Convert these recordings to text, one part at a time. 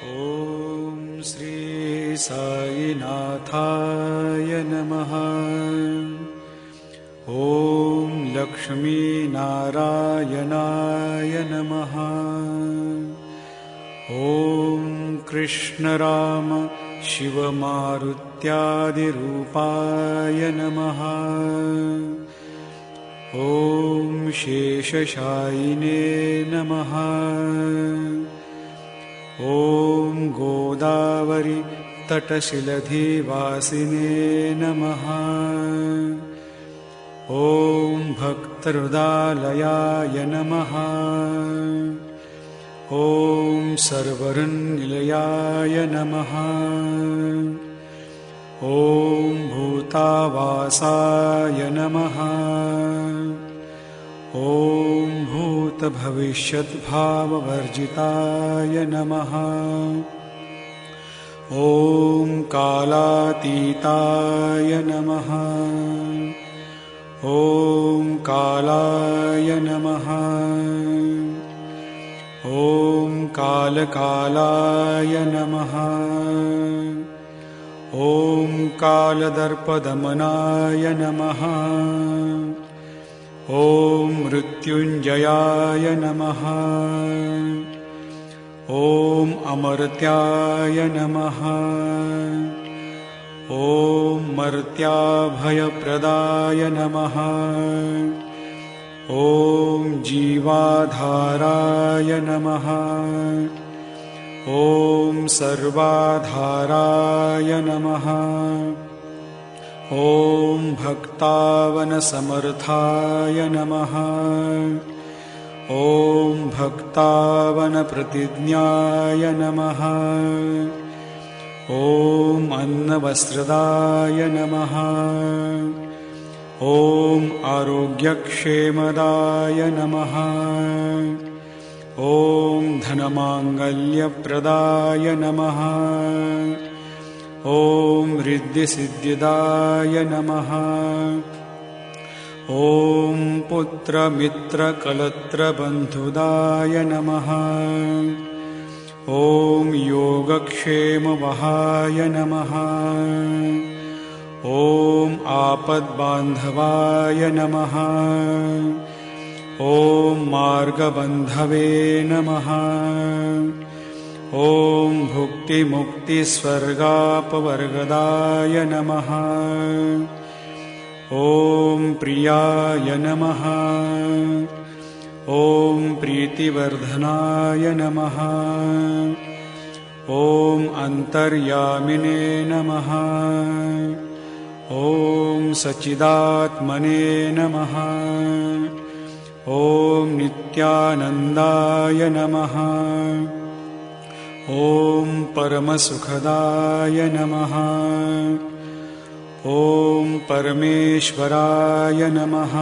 ॐ श्री साईनाथाय नमः। ॐ लक्ष्मीनारायणाय नमः। ॐ कृष्णराम शिवमारुत्यादिरूपाय नमः। ॐ शेषशायिने नमः। ॐ गोदावरी तटशिलधिवासिने नमः। ॐ भक्तहृदालयाय नमः। ॐ सर्वरनिलयाय नमः। ॐ भूतावासाय नमः। ॐ भूतभविष्यद्भाववर्जिताय नमः। ॐ कालातीताय नमः। ॐ कालाय नमः। ॐ कालकालाय नमः। ॐ कालदर्पदमनाय नमः। ॐ मृत्युञ्जयाय नमः। ॐ अमर्त्याय नमः। ॐ मर्त्याभयप्रदाय नमः। ॐ जीवाधाराय नमः। ॐ सर्वाधाराय नमः। ॐ भक्तावनसमर्थाय नमः। ॐ भक्तावनप्रतिज्ञाय नमः। ॐ अन्नवस्त्रदाय नमः। ॐ आरोग्यक्षेमदाय नमः। ॐ धनमाङ्गल्यप्रदाय नमः। ॐ रिद्धिसिद्धिदाय नमः। ॐ पुत्रमित्रकलत्रबन्धुदाय नमः। ॐ योगक्षेमवहाय नमः। ॐ आपद्बान्धवाय नमः। ॐ मार्गबन्धवे नमः। ॐ भुक्तिमुक्तिस्वर्गापवर्गदाय नमः। ॐ प्रियाय नमः। ॐ प्रीतिवर्धनाय नमः। ॐ अन्तर्यामिने नमः। ॐ सच्चिदात्मने नमः। ॐ नित्यानन्दाय नमः। ॐ परमसुखदाय नमः। ॐ परमेश्वराय नमः।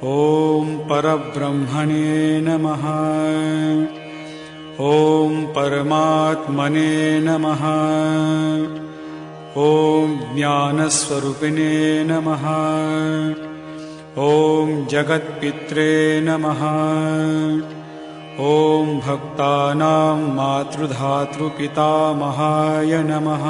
ॐ परब्रह्मणे नमः। ॐ परमात्मने नमः। ॐ ज्ञानस्वरूपिणे नमः। ॐ जगत्पित्रे नमः। ॐ भक्तानां मातृधातृपितामहाय नमः।